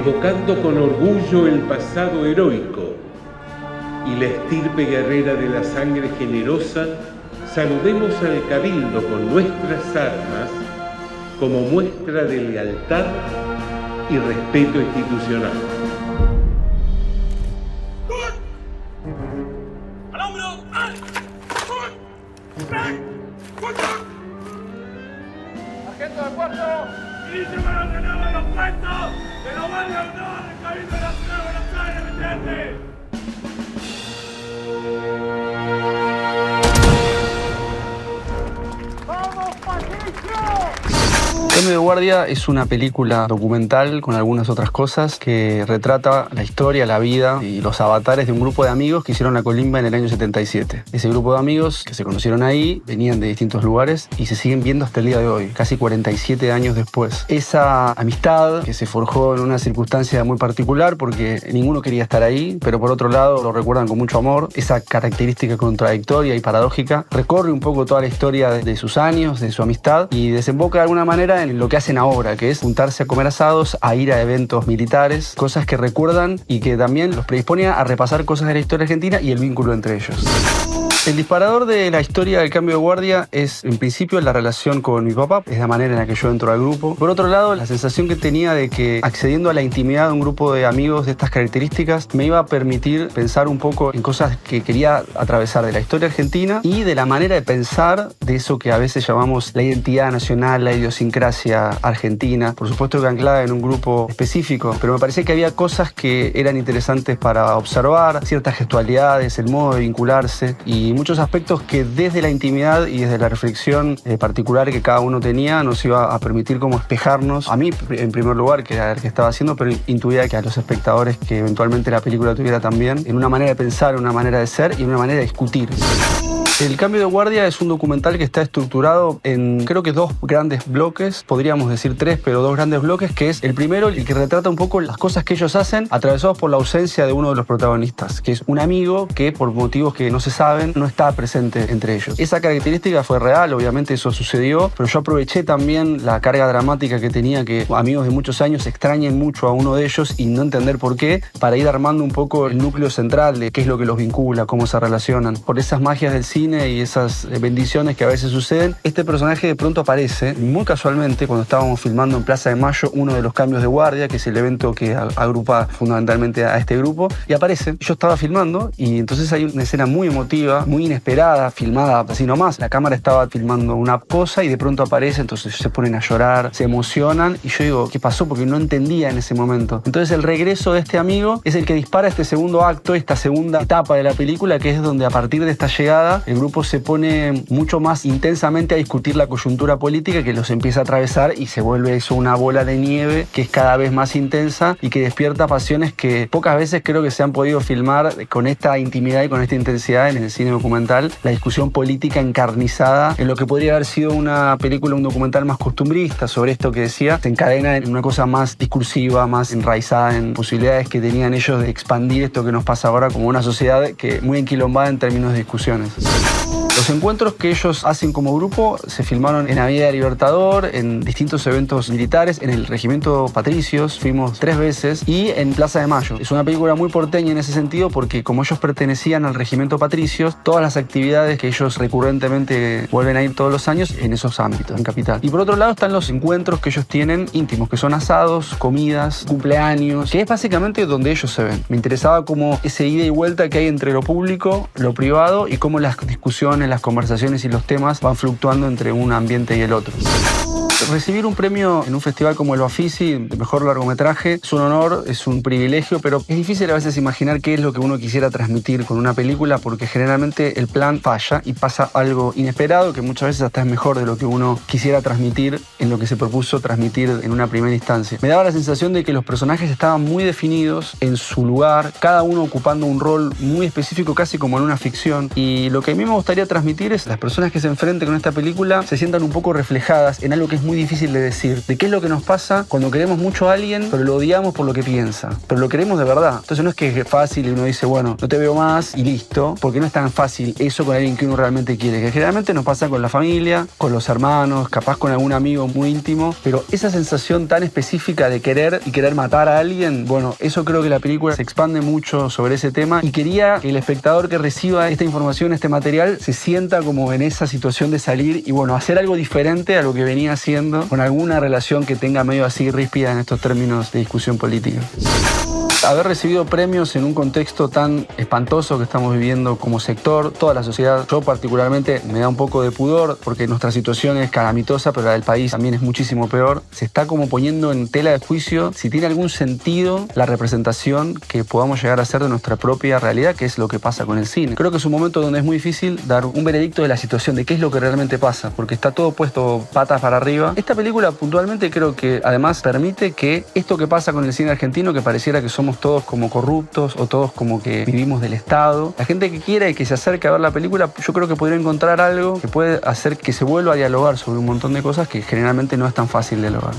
evocando con orgullo el pasado heroico y la estirpe guerrera de la sangre generosa, saludemos al Cabildo con nuestras armas como muestra de lealtad y respeto institucional. ¡Al hombro! ¡Sargento de puerto! ¡Inicio para ordenado en los puestos de la Guardia de Honor del Cabildo de la Ciudad de Buenos Aires, ¿me Cambio de Guardia es una película documental con algunas otras cosas que retrata la historia, la vida y los avatares de un grupo de amigos que hicieron la colimba en el año 77. Ese grupo de amigos que se conocieron ahí venían de distintos lugares y se siguen viendo hasta el día de hoy, casi 47 años después. Esa amistad que se forjó en una circunstancia muy particular porque ninguno quería estar ahí, pero por otro lado lo recuerdan con mucho amor. Esa característica contradictoria y paradójica recorre un poco toda la historia de sus años, de su amistad y desemboca de alguna manera en lo que hacen ahora, que es juntarse a comer asados, a ir a eventos militares, cosas que recuerdan y que también los predispone a repasar cosas de la historia argentina y el vínculo entre ellos. El disparador de la historia del Cambio de Guardia es, en principio, la relación con mi papá. Es la manera en la que yo entro al grupo. Por otro lado, la sensación que tenía de que accediendo a la intimidad de un grupo de amigos de estas características me iba a permitir pensar un poco en cosas que quería atravesar de la historia argentina y de la manera de pensar de eso que a veces llamamos la identidad nacional, la idiosincrasia argentina. Por supuesto que anclada en un grupo específico, pero me parecía que había cosas que eran interesantes para observar, ciertas gestualidades, el modo de vincularse y muchos aspectos que desde la intimidad y desde la reflexión particular que cada uno tenía nos iba a permitir como espejarnos, a mí en primer lugar, que era el que estaba haciendo, pero intuía que a los espectadores que eventualmente la película tuviera también, en una manera de pensar, en una manera de ser y en una manera de discutir. El Cambio de Guardia es un documental que está estructurado en, creo que dos grandes bloques, podríamos decir tres, pero dos grandes bloques, que es el primero, el que retrata un poco las cosas que ellos hacen, atravesados por la ausencia de uno de los protagonistas, que es un amigo que por motivos que no se saben, no está presente entre ellos. Esa característica fue real, obviamente eso sucedió, pero yo aproveché también la carga dramática que tenía, que amigos de muchos años extrañen mucho a uno de ellos y no entender por qué, para ir armando un poco el núcleo central de qué es lo que los vincula, cómo se relacionan. Por esas magias del cine y esas bendiciones que a veces suceden, este personaje de pronto aparece muy casualmente cuando estábamos filmando en Plaza de Mayo uno de los Cambios de Guardia, que es el evento que agrupa fundamentalmente a este grupo, y aparece. Yo estaba filmando y entonces hay una escena muy emotiva, muy inesperada, filmada así nomás. La cámara estaba filmando una cosa y de pronto aparece, entonces se ponen a llorar, se emocionan y yo digo, ¿qué pasó? Porque no entendía en ese momento. Entonces el regreso de este amigo es el que dispara este segundo acto, esta segunda etapa de la película, que es donde a partir de esta llegada el grupo se pone mucho más intensamente a discutir la coyuntura política que los empieza a atravesar y se vuelve eso una bola de nieve que es cada vez más intensa y que despierta pasiones que pocas veces creo que se han podido filmar con esta intimidad y con esta intensidad en el cine documental. La discusión política encarnizada en lo que podría haber sido una película, un documental más costumbrista sobre esto que decía, se encadena en una cosa más discursiva, más enraizada en posibilidades que tenían ellos de expandir esto que nos pasa ahora como una sociedad que muy enquilombada en términos de discusiones. Los encuentros que ellos hacen como grupo se filmaron en Avenida Libertador, en distintos eventos militares, en el Regimiento Patricios, fuimos 3 veces, y en Plaza de Mayo. Es una película muy porteña en ese sentido porque como ellos pertenecían al Regimiento Patricios, todas las actividades que ellos recurrentemente vuelven a ir todos los años en esos ámbitos, en Capital. Y por otro lado están los encuentros que ellos tienen íntimos, que son asados, comidas, cumpleaños, que es básicamente donde ellos se ven. Me interesaba como ese ida y vuelta que hay entre lo público, lo privado y cómo las discusiones, las conversaciones y los temas van fluctuando entre un ambiente y el otro. Recibir un premio en un festival como el Bafisi de mejor largometraje es un honor, es un privilegio, pero es difícil a veces imaginar qué es lo que uno quisiera transmitir con una película porque generalmente el plan falla y pasa algo inesperado que muchas veces hasta es mejor de lo que uno quisiera transmitir en lo que se propuso transmitir en una primera instancia. Me daba la sensación de que los personajes estaban muy definidos en su lugar, cada uno ocupando un rol muy específico, casi como en una ficción, y lo que a mí me gustaría transmitir es que las personas que se enfrenten con esta película se sientan un poco reflejadas en algo que es muy difícil de decir, de qué es lo que nos pasa cuando queremos mucho a alguien, pero lo odiamos por lo que piensa, pero lo queremos de verdad. Entonces no es que es fácil y uno dice, bueno, no te veo más y listo, porque no es tan fácil eso con alguien que uno realmente quiere, que generalmente nos pasa con la familia, con los hermanos, capaz con algún amigo muy íntimo, pero esa sensación tan específica de querer y querer matar a alguien, bueno, eso creo que la película se expande mucho sobre ese tema y quería que el espectador que reciba esta información, este material, se sienta como en esa situación de salir y bueno, hacer algo diferente a lo que venía haciendo con alguna relación que tenga medio así ríspida en estos términos de discusión política. Haber recibido premios en un contexto tan espantoso que estamos viviendo como sector, toda la sociedad, yo particularmente me da un poco de pudor porque nuestra situación es calamitosa, pero la del país también es muchísimo peor. Se está como poniendo en tela de juicio si tiene algún sentido la representación que podamos llegar a hacer de nuestra propia realidad, que es lo que pasa con el cine. Creo que es un momento donde es muy difícil dar un veredicto de la situación, de qué es lo que realmente pasa, porque está todo puesto patas para arriba. Esta película puntualmente creo que además permite que esto que pasa con el cine argentino, que pareciera que somos todos como corruptos o todos como que vivimos del Estado, la gente que quiera y que se acerque a ver la película, yo creo que podría encontrar algo que puede hacer que se vuelva a dialogar sobre un montón de cosas que generalmente no es tan fácil de lograr.